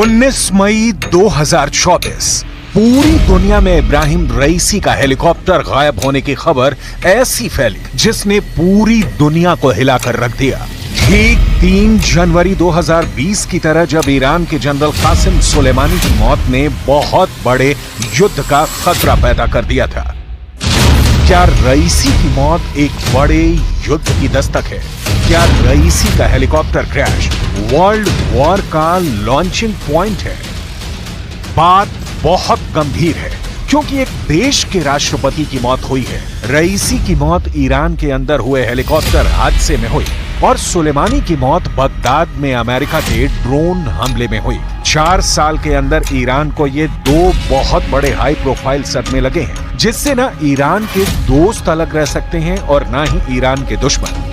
19 मई 2024 पूरी दुनिया में इब्राहिम रईसी का हेलीकॉप्टर गायब होने की खबर ऐसी फैली जिसने पूरी दुनिया को हिलाकर रख दिया। ठीक 3 जनवरी 2020 की तरह जब ईरान के जनरल कासिम सुलेमानी की मौत ने बहुत बड़े युद्ध का खतरा पैदा कर दिया था। क्या रईसी की मौत एक बड़े युद्ध की दस्तक है? क्या रईसी का हेलीकॉप्टर क्रैश वर्ल्ड वॉर का लॉन्चिंग पॉइंट है? बात बहुत गंभीर है क्योंकि एक देश के राष्ट्रपति की मौत हुई है। रईसी की मौत ईरान के अंदर हुए हेलीकॉप्टर हादसे में हुई और सुलेमानी की मौत बगदाद में अमेरिका के ड्रोन हमले में हुई। 4 साल के अंदर ईरान को ये 2 बहुत बड़े हाई प्रोफाइल सदमे लगे हैं, जिससे ना ईरान के दोस्त अलग रह सकते हैं और ना ही ईरान के दुश्मन।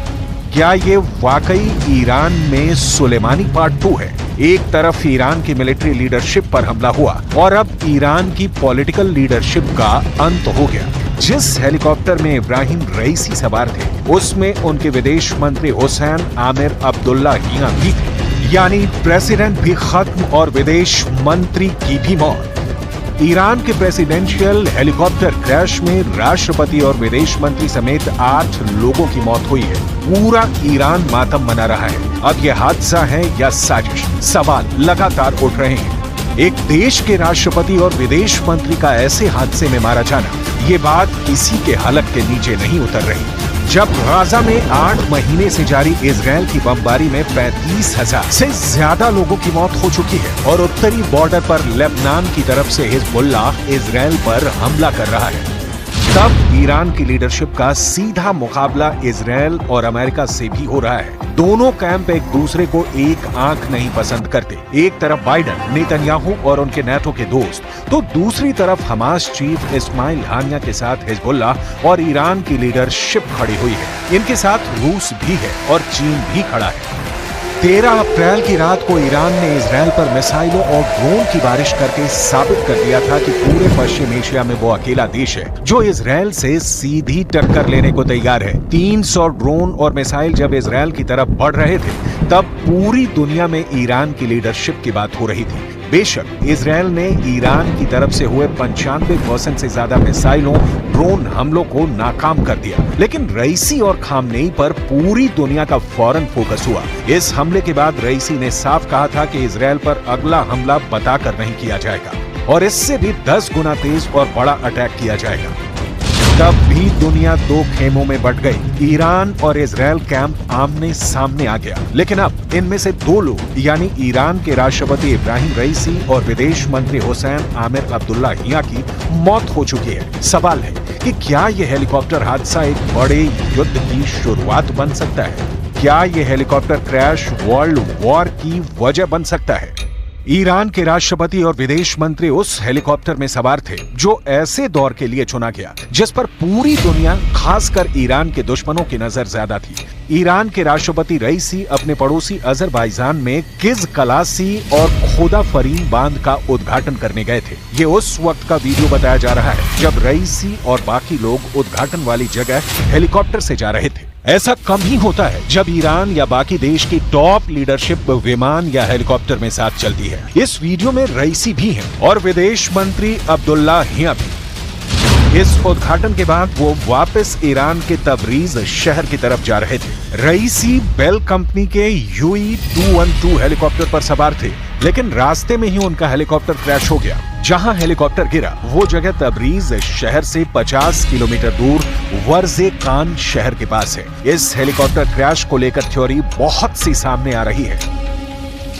क्या ये वाकई ईरान में सुलेमानी पार्ट 2 है? एक तरफ ईरान की मिलिट्री लीडरशिप पर हमला हुआ और अब ईरान की पॉलिटिकल लीडरशिप का अंत हो गया। जिस हेलीकॉप्टर में इब्राहिम रईसी सवार थे उसमें उनके विदेश मंत्री हुसैन आमिर अब्दुल्लाहियां भी थे, यानी प्रेसिडेंट भी खत्म और विदेश मंत्री की भी मौत। ईरान के प्रेसिडेंशियल हेलीकॉप्टर क्रैश में राष्ट्रपति और विदेश मंत्री समेत 8 लोगों की मौत हुई है। पूरा ईरान मातम मना रहा है। अब यह हादसा है या साजिश? सवाल लगातार उठ रहे हैं। एक देश के राष्ट्रपति और विदेश मंत्री का ऐसे हादसे में मारा जाना, ये बात किसी के हलक के नीचे नहीं उतर रही। जब गाजा में 8 महीने से जारी इजराइल की बमबारी में 35,000 से ज्यादा लोगों की मौत हो चुकी है और उत्तरी बॉर्डर पर लेबनान की तरफ से हिजबुल्लाह इजराइल पर हमला कर रहा है, तब ईरान की लीडरशिप का सीधा मुकाबला इजराइल और अमेरिका से भी हो रहा है। दोनों कैंप एक दूसरे को एक आंख नहीं पसंद करते। एक तरफ बाइडन, नेतन्याहू और उनके नेटो के दोस्त, तो दूसरी तरफ हमास चीफ इस्माइल हानिया के साथ हिजबुल्लाह और ईरान की लीडरशिप खड़ी हुई है। इनके साथ रूस भी है और चीन भी खड़ा है। 13 अप्रैल की रात को ईरान ने इजराइल पर मिसाइलों और ड्रोन की बारिश करके साबित कर दिया था कि पूरे पश्चिम एशिया में वो अकेला देश है जो इजराइल से सीधी टक्कर लेने को तैयार है। 300 ड्रोन और मिसाइल जब इजराइल की तरफ बढ़ रहे थे तब पूरी दुनिया में ईरान की लीडरशिप की बात हो रही थी। बेशक इजराइल ने ईरान की तरफ से हुए 95% से ज्यादा मिसाइलों, ड्रोन हमलों को नाकाम कर दिया, लेकिन रईसी और खामनेई पर पूरी दुनिया का फौरन फोकस हुआ। इस हमले के बाद रईसी ने साफ कहा था कि इजराइल पर अगला हमला बताकर नहीं किया जाएगा और इससे भी 10 गुना तेज और बड़ा अटैक किया जाएगा। तब भी दुनिया 2 खेमों में बंट गई। ईरान और इजराइल कैंप आमने सामने आ गया, लेकिन अब इनमें से 2 लोग यानी ईरान के राष्ट्रपति इब्राहिम रईसी और विदेश मंत्री हुसैन आमिर अब्दुल्लाहियां की मौत हो चुकी है। सवाल है कि क्या यह हेलीकॉप्टर हादसा एक बड़े युद्ध की शुरुआत बन सकता है? क्या यह हेलीकॉप्टर क्रैश वर्ल्ड वॉर की वजह बन सकता है? ईरान के राष्ट्रपति और विदेश मंत्री उस हेलीकॉप्टर में सवार थे जो ऐसे दौर के लिए चुना गया जिस पर पूरी दुनिया, खासकर ईरान के दुश्मनों की नजर ज्यादा थी। ईरान के राष्ट्रपति रईसी अपने पड़ोसी अजरबैजान में किज कलासी और खोदा फरीम बांध का उद्घाटन करने गए थे। ये उस वक्त का वीडियो बताया जा रहा है जब रईसी और बाकी लोग उद्घाटन वाली जगह हेलीकॉप्टर से जा रहे थे। ऐसा कम ही होता है जब ईरान या बाकी देश की टॉप लीडरशिप विमान या हेलीकॉप्टर में साथ चलती है। इस वीडियो में रईसी भी हैं और विदेश मंत्री अब्दुल्लाहियां भी। इस उद्घाटन के बाद वो वापस ईरान के तबरीज शहर की तरफ जा रहे थे। रईसी बेल कंपनी के UE-212 हेलीकॉप्टर पर सवार थे, लेकिन रास्ते में ही उनका हेलीकॉप्टर क्रैश हो गया। जहां हेलीकॉप्टर गिरा वो जगह तबरीज शहर से 50 किलोमीटर दूर वर्जे कान शहर के पास है। इस हेलीकॉप्टर क्रैश को लेकर थ्योरी बहुत सी सामने आ रही है।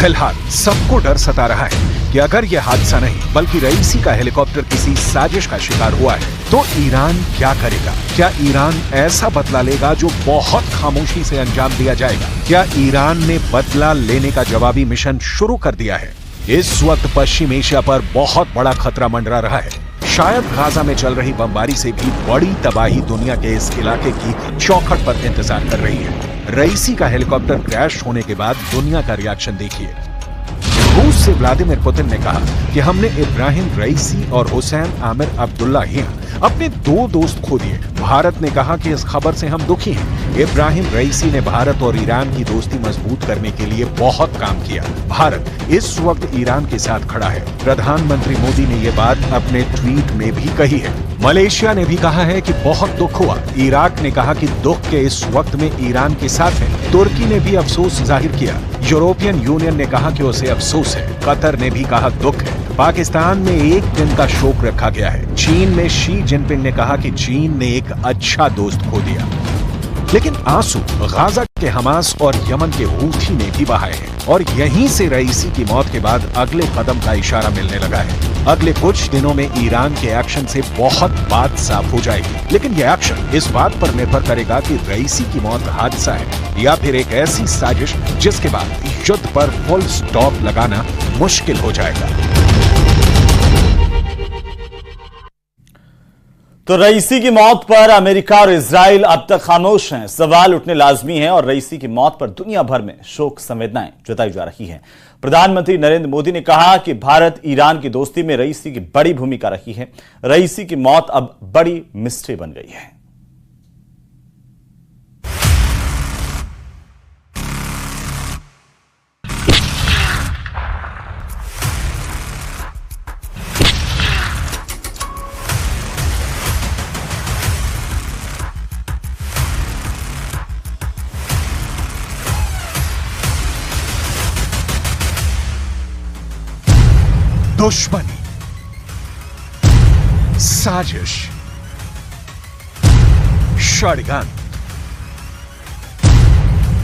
फिलहाल सबको डर सता रहा है कि अगर यह हादसा नहीं बल्कि रईसी का हेलीकॉप्टर किसी साजिश का शिकार हुआ है तो ईरान क्या करेगा? क्या ईरान ऐसा बदला लेगा जो बहुत खामोशी से अंजाम दिया जाएगा? क्या ईरान ने बदला लेने का जवाबी मिशन शुरू कर दिया है? इस वक्त पश्चिम एशिया पर बहुत बड़ा खतरा मंडरा रहा है। शायद गाजा में चल रही बमबारी से भी बड़ी तबाही दुनिया के इस इलाके की चौखट पर इंतजार कर रही है। रईसी का हेलीकॉप्टर क्रैश होने के बाद दुनिया का रिएक्शन देखिए। रूस से व्लादिमीर पुतिन ने कहा कि हमने इब्राहिम रईसी और हुसैन आमिर अब्दुल्लाहियां अपने 2 दोस्त खो दिए। भारत ने कहा कि इस खबर से हम दुखी हैं। इब्राहिम रईसी ने भारत और ईरान की दोस्ती मजबूत करने के लिए बहुत काम किया। भारत इस वक्त ईरान के साथ खड़ा है। प्रधानमंत्री मोदी ने यह बात अपने ट्वीट में भी कही है। मलेशिया ने भी कहा है कि बहुत दुख हुआ। इराक ने कहा कि दुख के इस वक्त में ईरान के साथ है। तुर्की ने भी अफसोस जाहिर किया। यूरोपियन यूनियन ने कहा कि उसे अफसोस है। कतर ने भी कहा दुख है। पाकिस्तान में 1 दिन का शोक रखा गया है। चीन में शी जिनपिंग ने कहा कि चीन ने एक अच्छा दोस्त खो दिया। लेकिन आंसू गाजा के हमास और यमन के हूथी ने भी बहाए हैं और यहीं से रईसी की मौत के बाद अगले कदम का इशारा मिलने लगा है। अगले कुछ दिनों में ईरान के एक्शन से बहुत बात साफ हो जाएगी, लेकिन यह एक्शन इस बात पर निर्भर करेगा कि रईसी की मौत हादसा है या फिर एक ऐसी साजिश जिसके बाद युद्ध पर फुल स्टॉप लगाना मुश्किल हो जाएगा। तो रईसी की मौत पर अमेरिका और इजराइल अब तक खामोश हैं। सवाल उठने लाजमी है और रईसी की मौत पर दुनिया भर में शोक संवेदनाएं जताई जा रही हैं। प्रधानमंत्री नरेंद्र मोदी ने कहा कि भारत ईरान की दोस्ती में रईसी की बड़ी भूमिका रही है। रईसी की मौत अब बड़ी मिस्ट्री बन गई है। दुश्मनी, साजिश, षड्यंत्र,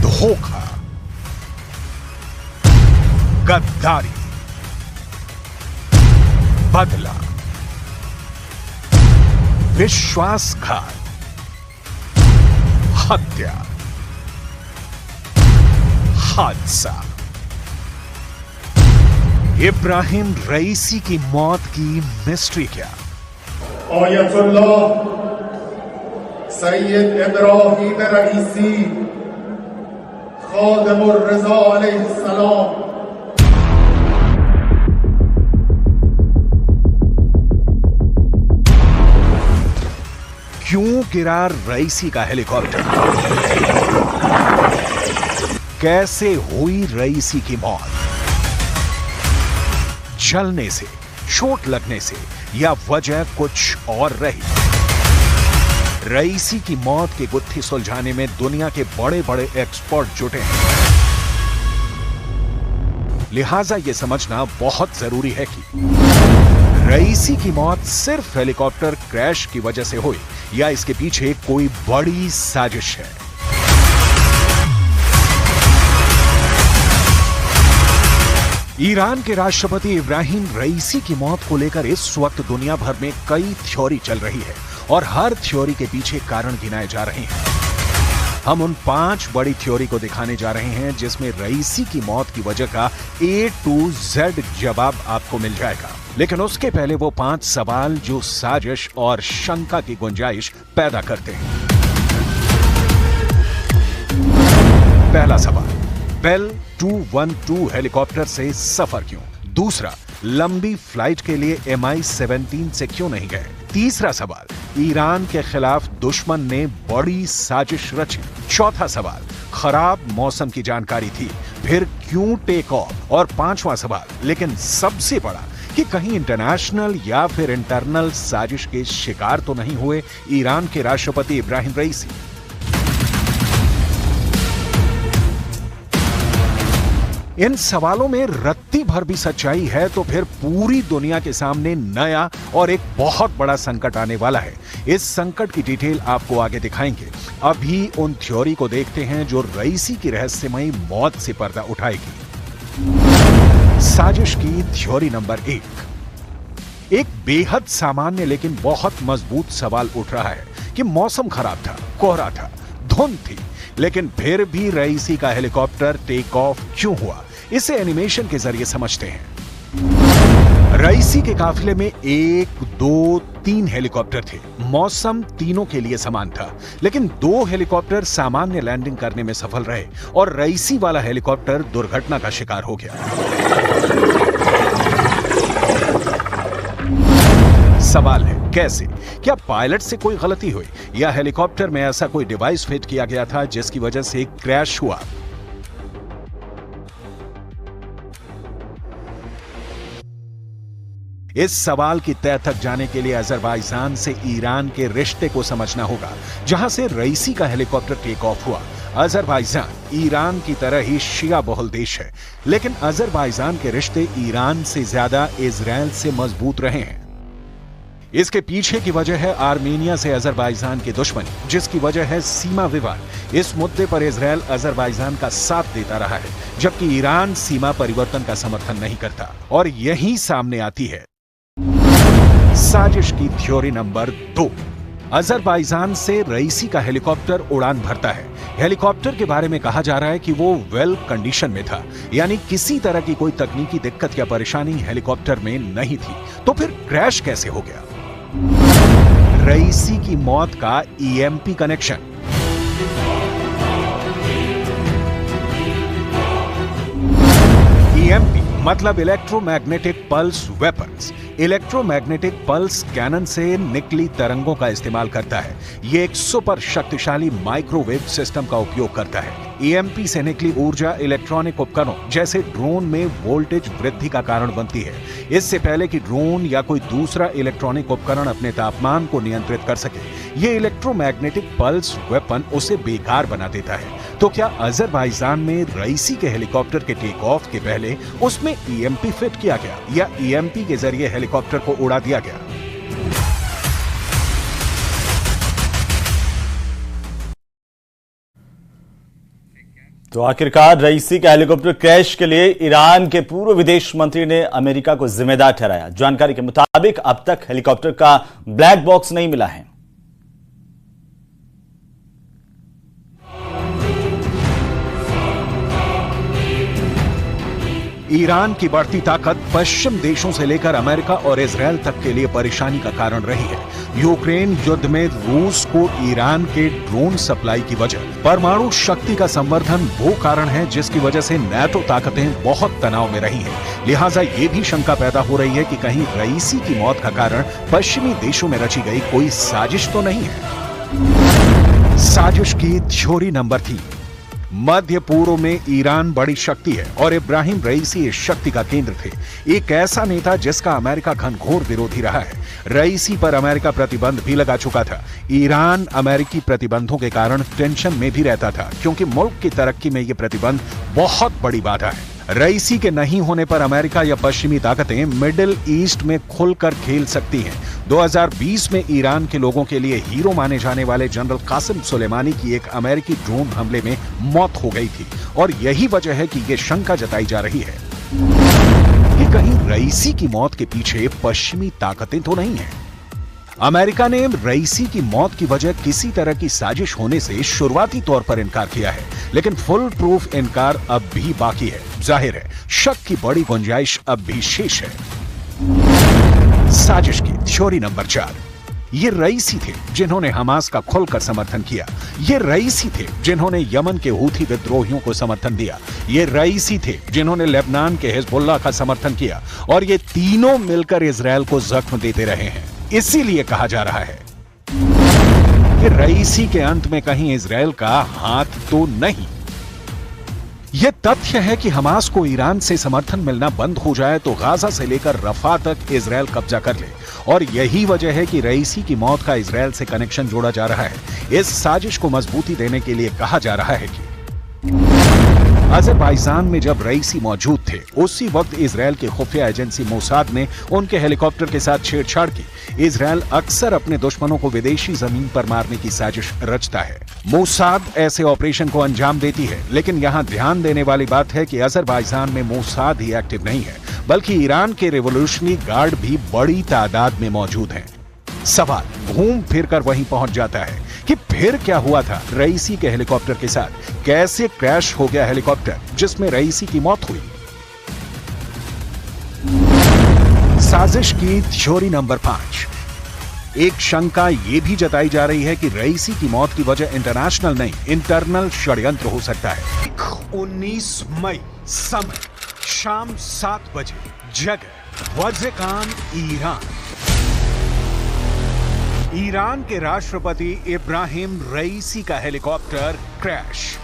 धोखा, गद्दारी, बदला, विश्वासघात, हत्या, हादसा। इब्राहिम रईसी की मौत की मिस्ट्री क्या? आयतुल्लाह सैयद इब्राहिम रईसी खादिमुर रज़ा अलैहिस्सलाम। क्यों गिरा रईसी का हेलीकॉप्टर? कैसे हुई रईसी की मौत? जलने से, चोट लगने से या वजह कुछ और रही? रईसी की मौत की गुत्थी सुलझाने में दुनिया के बड़े बड़े एक्सपर्ट जुटे हैं। लिहाजा यह समझना बहुत जरूरी है कि रईसी की मौत सिर्फ हेलीकॉप्टर क्रैश की वजह से हुई या इसके पीछे कोई बड़ी साजिश है। ईरान के राष्ट्रपति इब्राहिम रईसी की मौत को लेकर इस वक्त दुनिया भर में कई थ्योरी चल रही है और हर थ्योरी के पीछे कारण गिनाए जा रहे हैं। हम उन 5 बड़ी थ्योरी को दिखाने जा रहे हैं जिसमें रईसी की मौत की वजह का A to Z जवाब आपको मिल जाएगा। लेकिन उसके पहले वो 5 सवाल जो साजिश और शंका की गुंजाइश पैदा करते हैं। पहला सवाल, बेल 212 हेलीकॉप्टर से सफर क्यों? दूसरा, लंबी फ्लाइट के लिए MI-17 से क्यों नहीं गए? तीसरा सवाल, ईरान के खिलाफ दुश्मन ने बड़ी साजिश रची। चौथा सवाल, खराब मौसम की जानकारी थी, फिर क्यों टेक ऑफ? और 5वां सवाल, लेकिन सबसे बड़ा, कि कहीं इंटरनेशनल या फिर इंटरनल साजिश के शिकार तो नहीं हुए ईरान के राष्ट्रपति इब्राहिम रईसी? इन सवालों में रत्ती भर भी सच्चाई है तो फिर पूरी दुनिया के सामने नया और एक बहुत बड़ा संकट आने वाला है। इस संकट की डिटेल आपको आगे दिखाएंगे। अभी उन थ्योरी को देखते हैं जो रईसी की रहस्यमयी मौत से पर्दा उठाएगी। साजिश की थ्योरी नंबर 1। एक बेहद सामान्य लेकिन बहुत मजबूत सवाल उठ रहा है कि मौसम खराब था, कोहरा था, धुंध थी, लेकिन फिर भी रईसी का हेलीकॉप्टर टेक ऑफ क्यों हुआ? इसे एनिमेशन के जरिए समझते हैं। रईसी के काफिले में 1, 2, 3 हेलीकॉप्टर थे। मौसम तीनों के लिए समान था, लेकिन 2 हेलीकॉप्टर सामान्य लैंडिंग करने में सफल रहे और रईसी वाला हेलीकॉप्टर दुर्घटना का शिकार हो गया। सवाल है कैसे? क्या पायलट से कोई गलती हुई या हेलीकॉप्टर में ऐसा कोई डिवाइस फिट किया गया था जिसकी वजह से क्रैश हुआ? इस सवाल की तह तक जाने के लिए अजरबैजान से ईरान के रिश्ते को समझना होगा, जहां से रईसी का हेलीकॉप्टर टेक ऑफ हुआ। अजरबैजान ईरान की तरह ही शिया बहुल देश है, लेकिन अजरबैजान के रिश्ते ईरान से ज्यादा इजराइल से मजबूत रहे हैं। इसके पीछे की वजह है आर्मेनिया से अजरबैजान की दुश्मनी, जिसकी वजह है सीमा विवाद। इस मुद्दे पर इजराइल अजरबैजान का साथ देता रहा है, जबकि ईरान सीमा परिवर्तन का समर्थन नहीं करता। और यही सामने आती है साजिश की थ्योरी नंबर 2। अजरबैजान से रईसी का हेलीकॉप्टर उड़ान भरता है। हेलीकॉप्टर के बारे में कहा जा रहा है कि वो वेल कंडीशन में था, यानी किसी तरह की कोई तकनीकी दिक्कत या परेशानी हेलीकॉप्टर में नहीं थी। तो फिर क्रैश कैसे हो गया? रईसी की मौत का ईएमपी कनेक्शन। ईएमपी मतलब electromagnetic pulse weapons. Electromagnetic pulse cannon से निकली तरंगों का इस्तेमाल करता है। ये एक सुपर शक्तिशाली माइक्रोवेव सिस्टम का उपयोग करता है। ईएमपी से निकली ऊर्जा इलेक्ट्रॉनिक उपकरणों जैसे ड्रोन में वोल्टेज वृद्धि का कारण बनती है। इससे पहले कि ड्रोन या कोई दूसरा इलेक्ट्रॉनिक उपकरण अपने तापमान को नियंत्रित कर सके, ये इलेक्ट्रोमैग्नेटिक पल्स वेपन उसे बेकार बना देता है। तो क्या अजरबैजान में रईसी के हेलीकॉप्टर के टेक ऑफ के पहले उसमें ईएमपी फिट किया गया या ईएमपी के जरिए हेलीकॉप्टर को उड़ा दिया गया? तो आखिरकार रईसी का हेलीकॉप्टर क्रैश के लिए ईरान के पूर्व विदेश मंत्री ने अमेरिका को जिम्मेदार ठहराया। जानकारी के मुताबिक अब तक हेलीकॉप्टर का ब्लैक बॉक्स नहीं मिला है। ईरान की बढ़ती ताकत पश्चिम देशों से लेकर अमेरिका और इजराइल तक के लिए परेशानी का कारण रही है। यूक्रेन युद्ध में रूस को ईरान के ड्रोन सप्लाई की वजह, परमाणु शक्ति का संवर्धन वो कारण है जिसकी वजह से नाटो ताकतें बहुत तनाव में रही हैं। लिहाजा ये भी शंका पैदा हो रही है कि कहीं रईसी की मौत का कारण पश्चिमी देशों में रची गई कोई साजिश तो नहीं है। साजिश की थ्योरी नंबर 3। मध्य पूर्व में ईरान बड़ी शक्ति है और इब्राहिम रईसी इस शक्ति का केंद्र थे। एक ऐसा नेता जिसका अमेरिका घनघोर विरोधी रहा है। रईसी पर अमेरिका प्रतिबंध भी लगा चुका था। ईरान अमेरिकी प्रतिबंधों के कारण टेंशन में भी रहता था, क्योंकि मुल्क की तरक्की में ये प्रतिबंध बहुत बड़ी बाधा है। रईसी के नहीं होने पर अमेरिका या पश्चिमी ताकतें मिडिल ईस्ट में खुलकर खेल सकती हैं। 2020 में ईरान के लोगों के लिए हीरो माने जाने वाले जनरल कासिम सुलेमानी की एक अमेरिकी ड्रोन हमले में मौत हो गई थी और यही वजह है कि ये शंका जताई जा रही है कि कहीं रईसी की मौत के पीछे पश्चिमी ताकतें तो नहीं हैं। अमेरिका ने रईसी की मौत की वजह किसी तरह की साजिश होने से शुरुआती तौर पर इनकार किया है, लेकिन फुल प्रूफ इनकार अब भी बाकी है। जाहिर है शक की बड़ी गुंजाइश अब भी शेष है। साजिश की थ्योरी नंबर 4। ये रईसी थे जिन्होंने हमास का खुलकर समर्थन किया। ये रईसी थे जिन्होंने यमन के हूथी विद्रोहियों को समर्थन दिया। ये रईसी थे जिन्होंने लेबनान के हिजबुल्लाह का समर्थन किया और ये तीनों मिलकर इजराइल को जख्म देते रहे हैं। इसीलिए कहा जा रहा है कि रईसी के अंत में कहीं इजराइल का हाथ तो नहीं। यह तथ्य है कि हमास को ईरान से समर्थन मिलना बंद हो जाए तो गाजा से लेकर रफा तक इजराइल कब्जा कर ले, और यही वजह है कि रईसी की मौत का इजराइल से कनेक्शन जोड़ा जा रहा है। इस साजिश को मजबूती देने के लिए कहा जा रहा है कि अजरबैजान में जब रईसी मौजूद थे, उसी वक्त इजराइल की खुफिया एजेंसी मोसाद ने उनके हेलीकॉप्टर के साथ छेड़छाड़ की। इजराइल अक्सर अपने दुश्मनों को विदेशी जमीन पर मारने की साजिश रचता है। मोसाद ऐसे ऑपरेशन को अंजाम देती है, लेकिन यहाँ ध्यान देने वाली बात है कि अजरबैजान में मोसाद ही एक्टिव नहीं है, बल्कि ईरान के रेवोल्यूशनरी गार्ड भी बड़ी तादाद में मौजूद हैं। सवाल घूम फिर कर वहीं पहुंच जाता है कि फिर क्या हुआ था रईसी के हेलीकॉप्टर के साथ? कैसे क्रैश हो गया हेलीकॉप्टर जिसमें रईसी की मौत हुई? साजिश की थ्योरी नंबर 5। एक शंका यह भी जताई जा रही है कि रईसी की मौत की वजह इंटरनेशनल नहीं, इंटरनल षड्यंत्र हो सकता है। 19 मई, समय शाम 7 बजे, जगह वज़ेकान, ईरान। ईरान के राष्ट्रपति इब्राहिम रईसी का हेलीकॉप्टर क्रैश।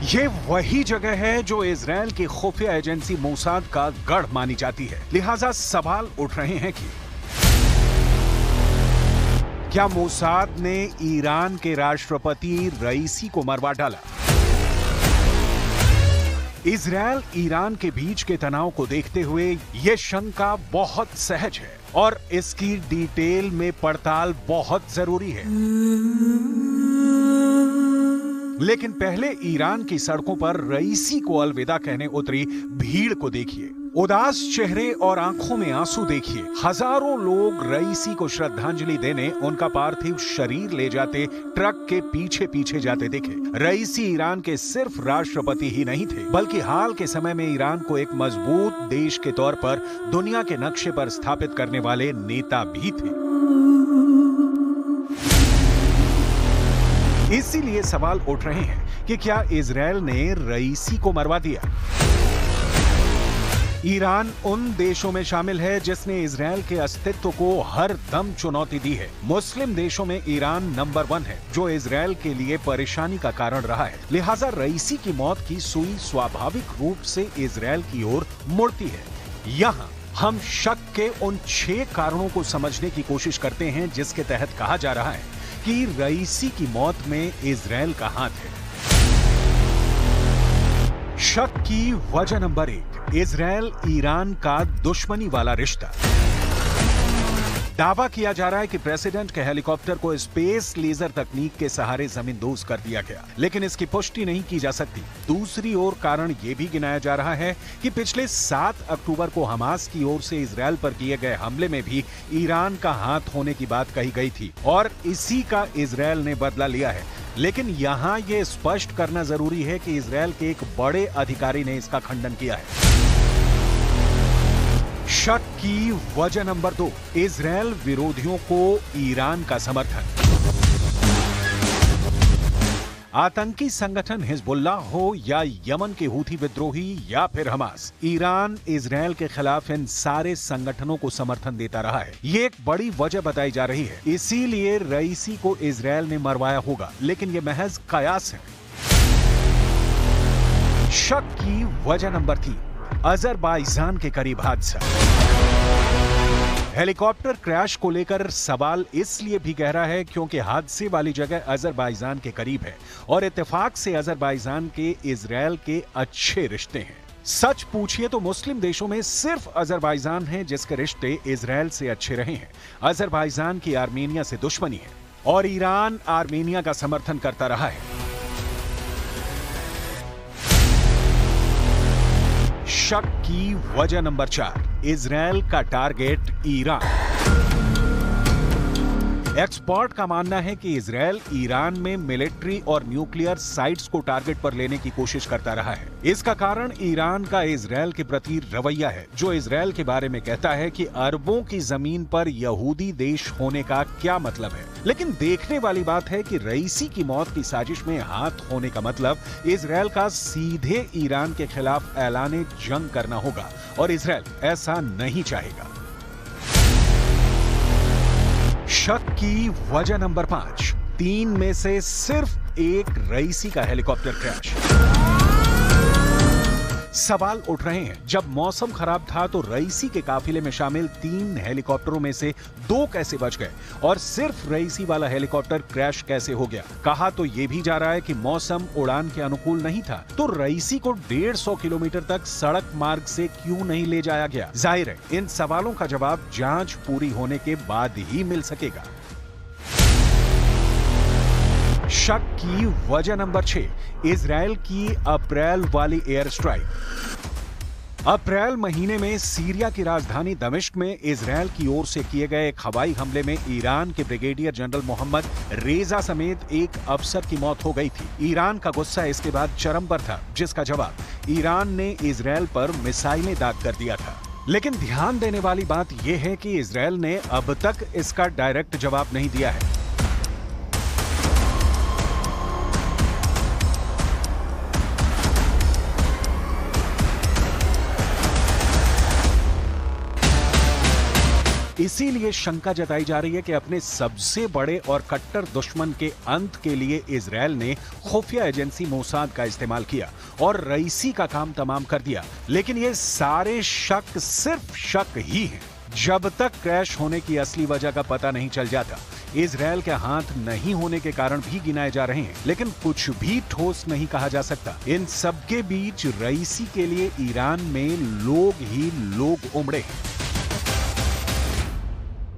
ये वही जगह है जो इजराइल की खुफिया एजेंसी मोसाद का गढ़ मानी जाती है। लिहाजा सवाल उठ रहे हैं कि क्या मोसाद ने ईरान के राष्ट्रपति रईसी को मरवा डाला? इजराइल ईरान के बीच के तनाव को देखते हुए यह शंका बहुत सहज है और इसकी डिटेल में पड़ताल बहुत जरूरी है। लेकिन पहले ईरान की सड़कों पर रईसी को अलविदा कहने उतरी भीड़ को देखिए। उदास चेहरे और आंखों में आंसू देखिए। हजारों लोग रईसी को श्रद्धांजलि देने उनका पार्थिव शरीर ले जाते ट्रक के पीछे पीछे जाते दिखे। रईसी ईरान के सिर्फ राष्ट्रपति ही नहीं थे, बल्कि हाल के समय में ईरान को एक मजबूत देश के तौर पर दुनिया के नक्शे पर स्थापित करने वाले नेता भी थे। इसीलिए सवाल उठ रहे हैं कि क्या इजराइल ने रईसी को मरवा दिया? ईरान उन देशों में शामिल है जिसने इजराइल के अस्तित्व को हर दम चुनौती दी है। मुस्लिम देशों में ईरान नंबर 1 है, जो इजराइल के लिए परेशानी का कारण रहा है। लिहाजा रईसी की मौत की सुई स्वाभाविक रूप से इजराइल की ओर मुड़ती है। यहाँ हम शक के उन 6 कारणों को समझने की कोशिश करते हैं जिसके तहत कहा जा रहा है कि रईसी की मौत में इजराइल का हाथ है। शक की वजह नंबर 1, इजराइल ईरान का दुश्मनी वाला रिश्ता। दावा किया जा रहा है कि प्रेसिडेंट के हेलीकॉप्टर को स्पेस लेजर तकनीक के सहारे जमींदोज कर दिया गया, लेकिन इसकी पुष्टि नहीं की जा सकती। दूसरी ओर कारण यह भी गिनाया जा रहा है कि पिछले 7 अक्टूबर को हमास की ओर से इजराइल पर किए गए हमले में भी ईरान का हाथ होने की बात कही गई थी और इसी का इजराइल ने बदला लिया है। लेकिन यहाँ यह स्पष्ट करना जरूरी है कि इजराइल के एक बड़े अधिकारी ने इसका खंडन किया है। शक की वजह नंबर 2, इजराइल विरोधियों को ईरान का समर्थन। आतंकी संगठन हिजबुल्लाह हो या यमन के हूथी विद्रोही या फिर हमास, ईरान इजराइल के खिलाफ इन सारे संगठनों को समर्थन देता रहा है। ये एक बड़ी वजह बताई जा रही है। इसीलिए रईसी को इजराइल ने मरवाया होगा, लेकिन ये महज कयास है। शक की वजह नंबर 3, अजरबैजान के करीब हादसा। हेलीकॉप्टर क्रैश को लेकर सवाल इसलिए भी गहरा है क्योंकि हादसे वाली जगह अजरबैजान के करीब है और इत्तेफाक से अजरबैजान के इजराइल के अच्छे रिश्ते हैं। सच पूछिए तो मुस्लिम देशों में सिर्फ अजरबैजान है जिसके रिश्ते इजराइल से अच्छे रहे हैं। अजरबैजान की आर्मेनिया से दुश्मनी है और ईरान आर्मेनिया का समर्थन करता रहा है। शक की वजह नंबर 4, इजराइल का टारगेट ईरान। एक्सपर्ट का मानना है कि इजराइल ईरान में मिलिट्री और न्यूक्लियर साइट्स को टारगेट पर लेने की कोशिश करता रहा है। इसका कारण ईरान का इजराइल के प्रति रवैया है, जो इजराइल के बारे में कहता है कि अरबों की जमीन पर यहूदी देश होने का क्या मतलब है। लेकिन देखने वाली बात है कि रईसी की मौत की साजिश में हाथ होने का मतलब इजराइल का सीधे ईरान के खिलाफ ऐलाने जंग करना होगा और इजराइल ऐसा नहीं चाहेगा। शक की वजह नंबर 5, 3 में से सिर्फ एक रईसी का हेलीकॉप्टर क्रैश। सवाल उठ रहे हैं, जब मौसम खराब था तो रईसी के काफिले में शामिल 3 हेलीकॉप्टरों में से 2 कैसे बच गए और सिर्फ रईसी वाला हेलीकॉप्टर क्रैश कैसे हो गया? कहा तो यह भी जा रहा है कि मौसम उड़ान के अनुकूल नहीं था, तो रईसी को 150 किलोमीटर तक सड़क मार्ग से क्यों नहीं ले जाया गया? जाहिर है इन सवालों का जवाब जांच पूरी होने के बाद ही मिल सकेगा। शक की वजह नंबर 6, इजराइल की अप्रैल वाली एयर स्ट्राइक। अप्रैल महीने में सीरिया की राजधानी दमिश्क में इजरायल की ओर से किए गए एक हवाई हमले में ईरान के ब्रिगेडियर जनरल मोहम्मद रेजा समेत एक अफसर की मौत हो गई थी। ईरान का गुस्सा इसके बाद चरम पर था, जिसका जवाब ईरान ने इजरायल पर मिसाइलें दाग कर दिया था। लेकिन ध्यान देने वाली बात यह है कि इजरायल ने अब तक इसका डायरेक्ट जवाब नहीं दिया है। इसीलिए शंका जताई जा रही है कि अपने सबसे बड़े और कट्टर दुश्मन के अंत के लिए इजरायल ने खुफिया एजेंसी मोसाद का इस्तेमाल किया और रईसी का काम तमाम कर दिया। लेकिन ये सारे शक सिर्फ शक ही हैं। जब तक क्रैश होने की असली वजह का पता नहीं चल जाता, इजरायल के हाथ नहीं होने के कारण भी गिनाए जा रहे हैं, लेकिन कुछ भी ठोस नहीं कहा जा सकता। इन सबके बीच रईसी के लिए ईरान में लोग ही लोग उमड़े हैं।